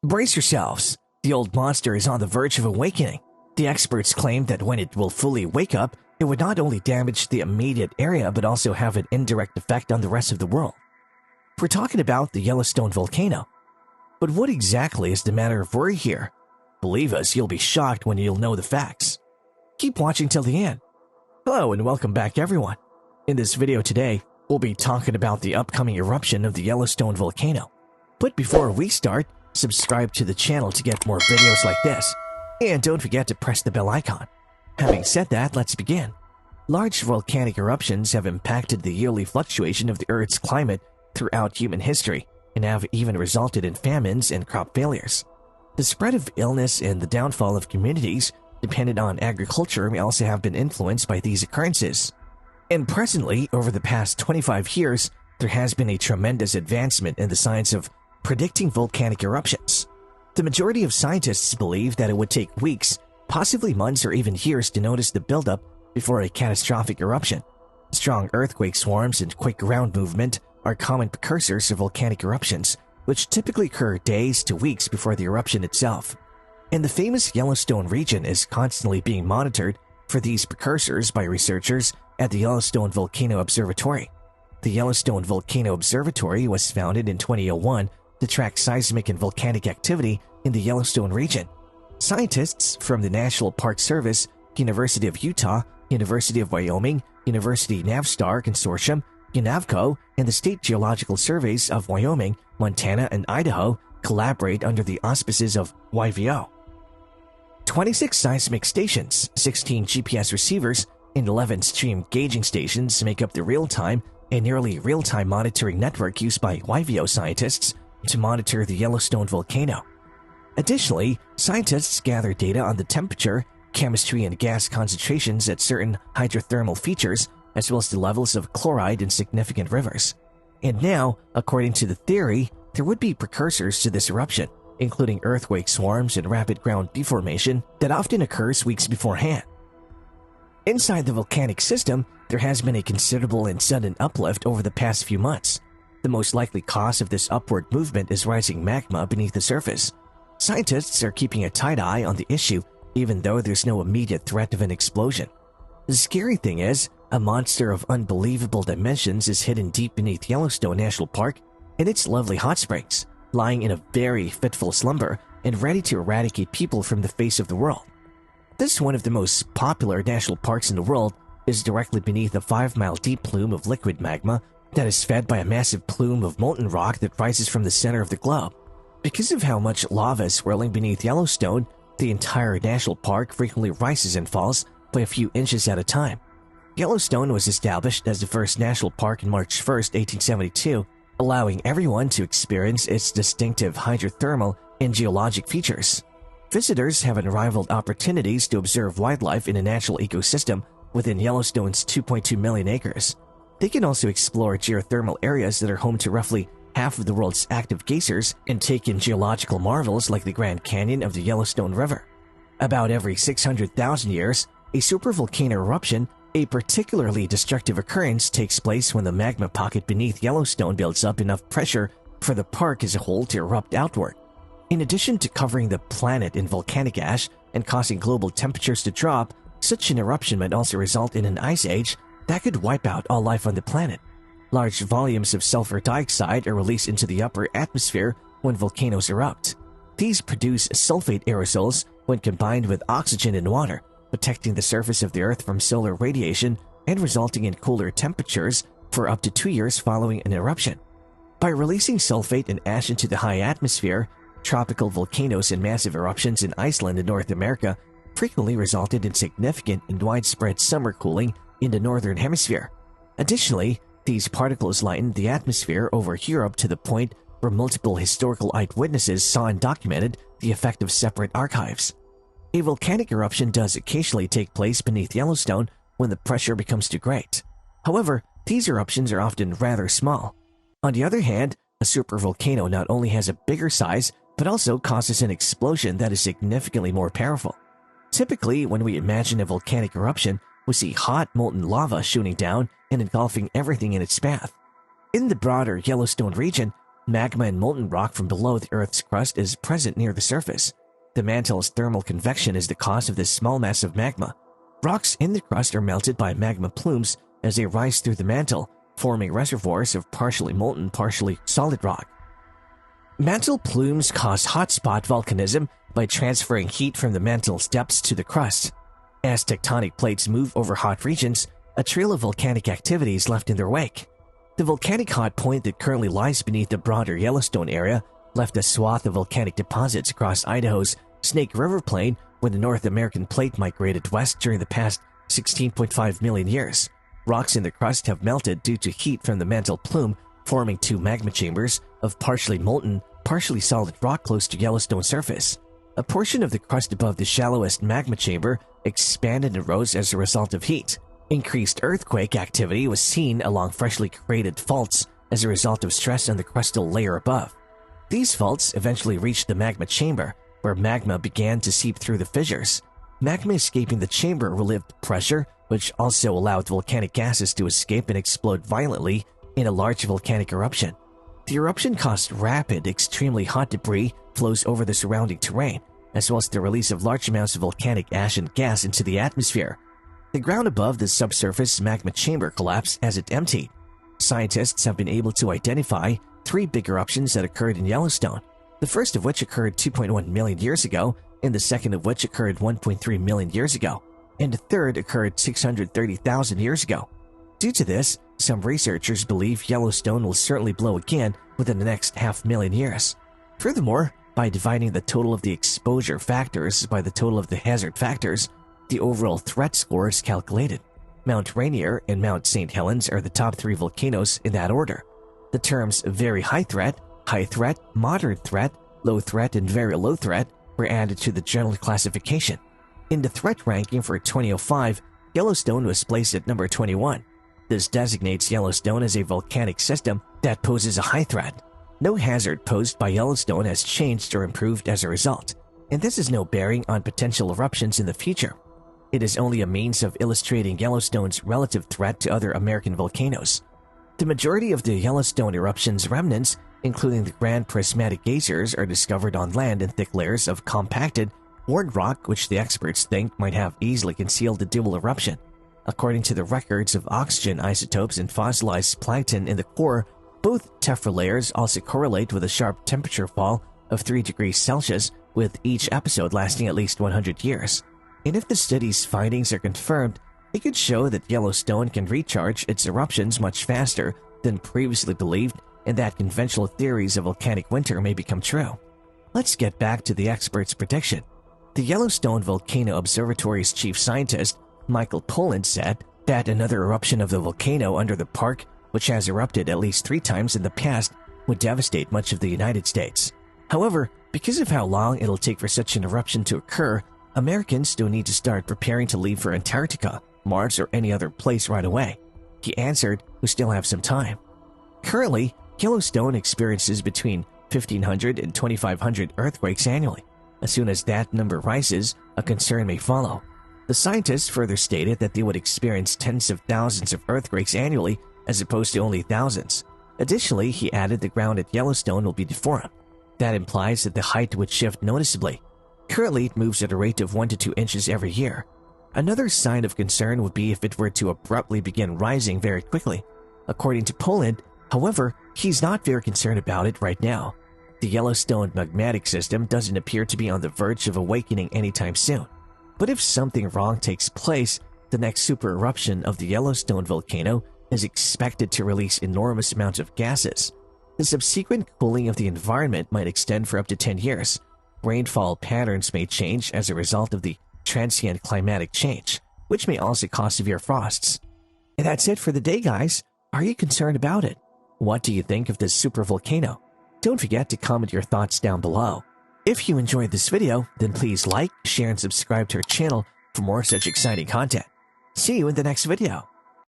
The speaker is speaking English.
Brace yourselves. The old monster is on the verge of awakening. The experts claim that when it will fully wake up, it would not only damage the immediate area but also have an indirect effect on the rest of the world. We're talking about the Yellowstone volcano. But what exactly is the matter of worry here? Believe us, you'll be shocked when you'll know the facts. Keep watching till the end. Hello and welcome back everyone. In this video today, we'll be talking about the upcoming eruption of the Yellowstone volcano. But before we start, subscribe to the channel to get more videos like this. And don't forget to press the bell icon. Having said that, let's begin. Large volcanic eruptions have impacted the yearly fluctuation of the Earth's climate throughout human history and have even resulted in famines and crop failures. The spread of illness and the downfall of communities dependent on agriculture may also have been influenced by these occurrences. And presently, over the past 25 years, there has been a tremendous advancement in the science of predicting volcanic eruptions. The majority of scientists believe that it would take weeks, possibly months or even years to notice the buildup before a catastrophic eruption. Strong earthquake swarms and quick ground movement are common precursors of volcanic eruptions, which typically occur days to weeks before the eruption itself. And the famous Yellowstone region is constantly being monitored for these precursors by researchers at the Yellowstone Volcano Observatory. The Yellowstone Volcano Observatory was founded in 2001 to track seismic and volcanic activity in the Yellowstone region. Scientists from the National Park Service, University of Utah, University of Wyoming, University Navstar Consortium, UNAVCO, and the State Geological Surveys of Wyoming, Montana, and Idaho collaborate under the auspices of YVO. 26 seismic stations, 16 GPS receivers, and 11 stream gauging stations make up the real-time and nearly real-time monitoring network used by YVO scientists to monitor the Yellowstone volcano. Additionally, scientists gather data on the temperature, chemistry, and gas concentrations at certain hydrothermal features, as well as the levels of chloride in significant rivers. And now, according to the theory, there would be precursors to this eruption, including earthquake swarms and rapid ground deformation that often occurs weeks beforehand. Inside the volcanic system, there has been a considerable and sudden uplift over the past few months. The most likely cause of this upward movement is rising magma beneath the surface. Scientists are keeping a tight eye on the issue, even though there's no immediate threat of an explosion. The scary thing is, a monster of unbelievable dimensions is hidden deep beneath Yellowstone National Park in its lovely hot springs, lying in a very fitful slumber and ready to eradicate people from the face of the world. This one of the most popular national parks in the world is directly beneath a 5-mile deep plume of liquid magma that is fed by a massive plume of molten rock that rises from the center of the globe. Because of how much lava is swirling beneath Yellowstone, the entire national park frequently rises and falls by a few inches at a time. Yellowstone was established as the first national park on March 1, 1872, allowing everyone to experience its distinctive hydrothermal and geologic features. Visitors have unrivaled opportunities to observe wildlife in a natural ecosystem within Yellowstone's 2.2 million acres. They can also explore geothermal areas that are home to roughly half of the world's active geysers and take in geological marvels like the Grand Canyon of the Yellowstone River. About every 600,000 years, a supervolcano eruption, a particularly destructive occurrence, takes place when the magma pocket beneath Yellowstone builds up enough pressure for the park as a whole to erupt outward. In addition to covering the planet in volcanic ash and causing global temperatures to drop, such an eruption might also result in an ice age that could wipe out all life on the planet. Large volumes of sulfur dioxide are released into the upper atmosphere when volcanoes erupt. These produce sulfate aerosols when combined with oxygen and water, protecting the surface of the Earth from solar radiation and resulting in cooler temperatures for up to 2 years following an eruption. By releasing sulfate and ash into the high atmosphere, tropical volcanoes and massive eruptions in Iceland and North America frequently resulted in significant and widespread summer cooling in the northern hemisphere. Additionally, these particles lightened the atmosphere over Europe to the point where multiple historical eyewitnesses saw and documented the effect of separate archives. A volcanic eruption does occasionally take place beneath Yellowstone when the pressure becomes too great. However, these eruptions are often rather small. On the other hand, a supervolcano not only has a bigger size, but also causes an explosion that is significantly more powerful. Typically, when we imagine a volcanic eruption, we see hot molten lava shooting down and engulfing everything in its path. In the broader Yellowstone region, Magma and molten rock from below the Earth's crust is present near the surface. The mantle's thermal convection is the cause of this small mass of magma. Rocks in the crust are melted by magma plumes as they rise through the mantle, forming reservoirs of partially molten, partially solid rock. Mantle plumes cause hotspot volcanism by transferring heat from the mantle's depths to the crust. As tectonic plates move over hot regions, a trail of volcanic activity is left in their wake. The volcanic hot point that currently lies beneath the broader Yellowstone area left a swath of volcanic deposits across Idaho's Snake River Plain when the North American plate migrated west during the past 16.5 million years. Rocks in the crust have melted due to heat from the mantle plume, forming two magma chambers of partially molten, partially solid rock close to Yellowstone's surface. A portion of the crust above the shallowest magma chamber expanded and rose as a result of heat. Increased earthquake activity was seen along freshly created faults as a result of stress on the crustal layer above. These faults eventually reached the magma chamber, where magma began to seep through the fissures. Magma escaping the chamber relieved pressure, which also allowed volcanic gases to escape and explode violently in a large volcanic eruption. The eruption caused rapid, extremely hot debris flows over the surrounding terrain, as well as the release of large amounts of volcanic ash and gas into the atmosphere. The ground above the subsurface magma chamber collapsed as it emptied. Scientists have been able to identify 3 big eruptions that occurred in Yellowstone, the first of which occurred 2.1 million years ago, and the second of which occurred 1.3 million years ago, and the third occurred 630,000 years ago. Due to this, some researchers believe Yellowstone will certainly blow again within the next 500,000 years. Furthermore, by dividing the total of the exposure factors by the total of the hazard factors, the overall threat score is calculated. Mount Rainier and Mount St. Helens are the top 3 volcanoes in that order. The terms very high threat, moderate threat, low threat, and very low threat were added to the general classification. In the threat ranking for 2005, Yellowstone was placed at number 21. This designates Yellowstone as a volcanic system that poses a high threat. No hazard posed by Yellowstone has changed or improved as a result, and this has no bearing on potential eruptions in the future. It is only a means of illustrating Yellowstone's relative threat to other American volcanoes. The majority of the Yellowstone eruption's remnants, including the grand prismatic geysers, are discovered on land in thick layers of compacted, worn rock which the experts think might have easily concealed the dual eruption. According to the records of oxygen isotopes and fossilized plankton in the core, both tephra layers also correlate with a sharp temperature fall of 3 degrees Celsius, with each episode lasting at least 100 years. And if the study's findings are confirmed, it could show that Yellowstone can recharge its eruptions much faster than previously believed, and that conventional theories of volcanic winter may become true. Let's get back to the experts' prediction. The Yellowstone Volcano Observatory's chief scientist, Michael Pollan, said that another eruption of the volcano under the park, which has erupted at least 3 times in the past, would devastate much of the United States. However, because of how long it'll take for such an eruption to occur, Americans still need to start preparing to leave for Antarctica, Mars, or any other place right away. He answered, "We still have some time." Currently, Yellowstone experiences between 1,500 and 2,500 earthquakes annually. As soon as that number rises, a concern may follow. The scientists further stated that they would experience tens of thousands of earthquakes annually as opposed to only thousands. Additionally, he added the ground at Yellowstone will be deformed. That implies that the height would shift noticeably. Currently, it moves at a rate of 1 to 2 inches every year. Another sign of concern would be if it were to abruptly begin rising very quickly. According to Pollan, however, he's not very concerned about it right now. The Yellowstone magmatic system doesn't appear to be on the verge of awakening anytime soon. But if something wrong takes place, the next super eruption of the Yellowstone volcano is expected to release enormous amounts of gases. The subsequent cooling of the environment might extend for up to 10 years. Rainfall patterns may change as a result of the transient climatic change, which may also cause severe frosts. And that's it for the day, guys. Are you concerned about it? What do you think of this supervolcano? Don't forget to comment your thoughts down below. If you enjoyed this video, then please like, share, and subscribe to our channel for more such exciting content. See you in the next video.